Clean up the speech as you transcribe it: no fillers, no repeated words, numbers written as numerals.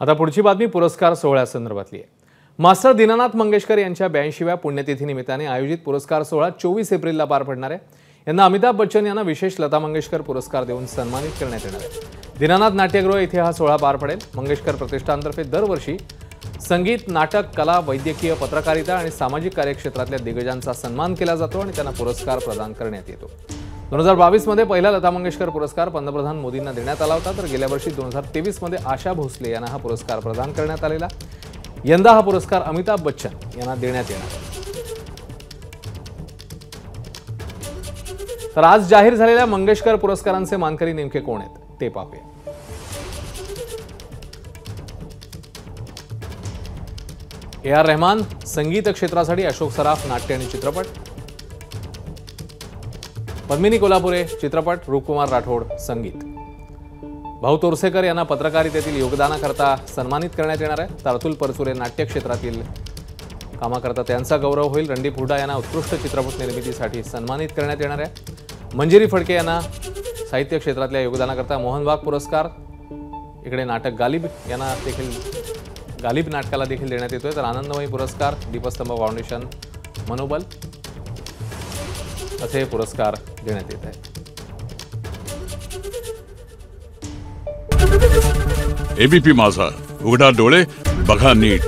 आता पुढची बातमी पुरस्कार सोहळ्यासंदर्भातली आहे। मास्टर दीनानाथ मंगेशकर यांच्या 82व्या पुण्यतिथी निमित्ताने आयोजित पुरस्कार सोहळा 24 एप्रिलला पार पडणार आहे। यांना अमिताभ बच्चन यांना विशेष लता मंगेशकर पुरस्कार देऊन सन्मानित करण्यात येणार आहे। दीनानाथ नाट्यगृह येथे हा सोहळा पार पडेल। मंगेशकर प्रतिष्ठानतर्फे दरवर्षी संगीत, नाटक, कला, वैद्यकीय, पत्रकारिता आणि सामाजिक कार्यक्षेत्रातल्या दिग्गजांचा सन्मान केला जातो आणि त्यांना पुरस्कार प्रदान करण्यात येतो। 2022 मध्ये पहिला लता मंगेशकर पुरस्कार पंतप्रधान मोदींना देण्यात आला होता, तर गेल्या वर्षी 2023 मध्ये आशा भोसले यांना हा पुरस्कार प्रदान करण्यात आलेला। यंदा हा पुरस्कार अमिताभ बच्चन यांना देण्यात येणार आहे। तर आज जाहीर झालेल्या मंगेशकर पुरस्कारांचे मानकरी नेमके कोण आहेत ते पाहूया। ए.आर. रहमान संगीत क्षेत्रासाठी, अशोक सराफ नाट्य आणि चित्रपट, पद्मिनी कोल्हापुरे चित्रपट, रूपकुमार राठोड संगीत, भाऊ तोरसेकर यांना पत्रकारितेतील योगदानाकरता सन्मानित करण्यात येणार आहे। तर अतुल परचुरे नाट्य क्षेत्रातील कामाकरता त्यांचा गौरव होईल। रणदीप हुडा यांना उत्कृष्ट चित्रपट निर्मितीसाठी सन्मानित करण्यात येणार आहे। मंजिरी फडके यांना साहित्य क्षेत्रातल्या योगदानाकरता मोहन बाग पुरस्कार, इकडे नाटक गालिब यांना देखील गालिब नाटकाला देखील देण्यात येतोय। तर आनंदमयी पुरस्कार, दीपस्तंभ फाउंडेशन मनोबल असे पुरस्कार देण्यात येत आहेत। एबीपी माझा, उघडा डोळे बघा नीट।